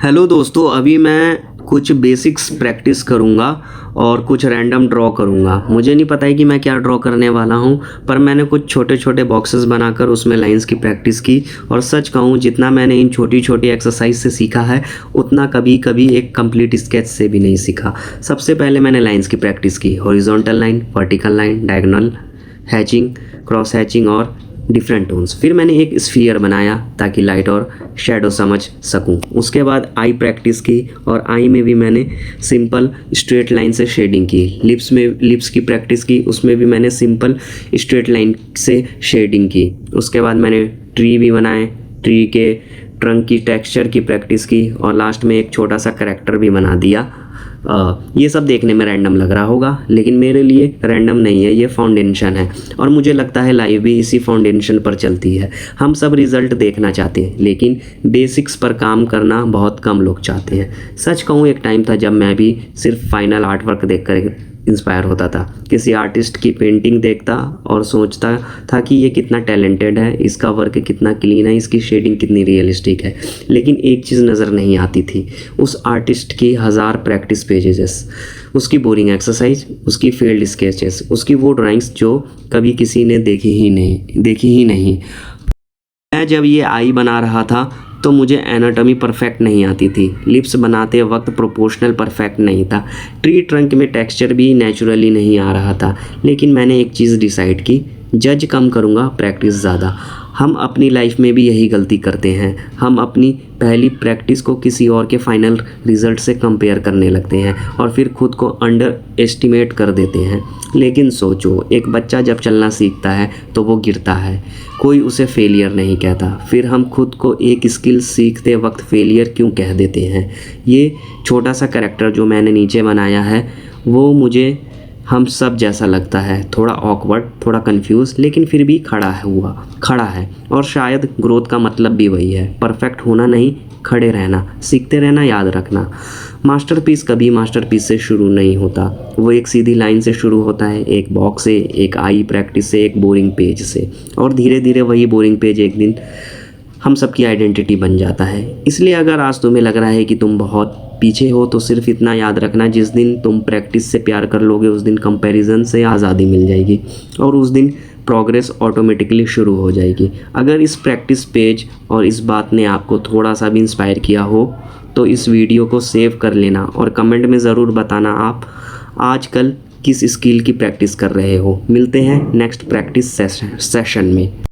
Hello दोस्तों, अभी मैं कुछ बेसिक्स प्रैक्टिस करूँगा और कुछ रैंडम ड्रॉ करूँगा। मुझे नहीं पता है कि मैं क्या ड्रॉ करने वाला हूँ, पर मैंने कुछ छोटे छोटे बॉक्सेस बनाकर उसमें लाइंस की प्रैक्टिस की। और सच कहूँ, जितना मैंने इन छोटी छोटी एक्सरसाइज से सीखा है उतना कभी कभी एक कंप्लीट स्केच से भी नहीं सीखा। सबसे पहले मैंने लाइंस की प्रैक्टिस की, horizontal line, vertical line, diagonal, hatching, cross hatching और डिफरेंट टोन्स। फिर मैंने एक स्फीयर बनाया ताकि लाइट और शेडो समझ सकूं। उसके बाद आई प्रैक्टिस की और आई में भी मैंने सिंपल स्ट्रेट लाइन से शेडिंग की। लिप्स की प्रैक्टिस की, उसमें भी मैंने सिंपल स्ट्रेट लाइन से शेडिंग की। उसके बाद मैंने ट्री भी बनाए, ट्री के ट्रंक की टेक्सचर की प्रैक्टिस की और लास्ट में एक छोटा सा करैक्टर भी बना दिया। ये सब देखने में रैंडम लग रहा होगा, लेकिन मेरे लिए रैंडम नहीं है, ये फाउंडेशन है और मुझे लगता है लाइफ भी इसी फाउंडेशन पर चलती है। हम सब रिजल्ट देखना चाहते हैं, लेकिन बेसिक्स पर काम करना बहुत कम लोग चाहते हैं। सच कहूँ, एक टाइम था जब मैं भी सिर्फ फाइनल आर्ट वर्क देखकर इंस्पायर होता था। किसी आर्टिस्ट की पेंटिंग देखता और सोचता था कि ये कितना टैलेंटेड है, इसका वर्क कितना क्लीन है, इसकी शेडिंग कितनी रियलिस्टिक है। लेकिन एक चीज़ नज़र नहीं आती थी, उस आर्टिस्ट की 1000 प्रैक्टिस पेजेस, उसकी बोरिंग एक्सरसाइज, उसकी फेल्ड स्केचेस, उसकी वो ड्राइंग्स जो कभी किसी ने देखी ही नहीं। मैं जब ये आई बना रहा था तो मुझे एनाटॉमी परफेक्ट नहीं आती थी, लिप्स बनाते वक्त प्रोपोर्शनल परफेक्ट नहीं था, ट्री ट्रंक में टेक्सचर भी नेचुरली नहीं आ रहा था। लेकिन मैंने एक चीज़ डिसाइड की, जज कम करूँगा, प्रैक्टिस ज़्यादा। हम अपनी लाइफ में भी यही गलती करते हैं, हम अपनी पहली प्रैक्टिस को किसी और के फाइनल रिजल्ट से कंपेयर करने लगते हैं और फिर खुद को अंडर एस्टिमेट कर देते हैं। लेकिन सोचो, एक बच्चा जब चलना सीखता है तो वो गिरता है, कोई उसे फेलियर नहीं कहता। फिर हम खुद को एक स्किल सीखते वक्त फेलियर क्यों कह देते हैं? ये छोटा सा कैरेक्टर जो मैंने नीचे बनाया है वो मुझे हम सब जैसा लगता है, थोड़ा ऑकवर्ड, थोड़ा कंफ्यूज, लेकिन फिर भी खड़ा है। और शायद ग्रोथ का मतलब भी वही है, परफेक्ट होना नहीं, खड़े रहना, सीखते रहना, याद रखना। मास्टरपीस कभी मास्टरपीस से शुरू नहीं होता, वो एक सीधी लाइन से शुरू होता है, एक बॉक्स से, एक आई प्रैक्टिस से, एक बोरिंग पेज से, और धीरे धीरे वही बोरिंग पेज एक दिन हम सबकी आइडेंटिटी बन जाता है। इसलिए अगर आज तुम्हें लग रहा है कि तुम बहुत पीछे हो तो सिर्फ इतना याद रखना, जिस दिन तुम प्रैक्टिस से प्यार कर लोगे उस दिन कंपैरिजन से आज़ादी मिल जाएगी और उस दिन प्रोग्रेस ऑटोमेटिकली शुरू हो जाएगी। अगर इस प्रैक्टिस पेज और इस बात ने आपको थोड़ा सा भी इंस्पायर किया हो तो इस वीडियो को सेव कर लेना और कमेंट में ज़रूर बताना आप आजकल किस स्किल की प्रैक्टिस कर रहे हो। मिलते हैं नेक्स्ट प्रैक्टिस सेशन में।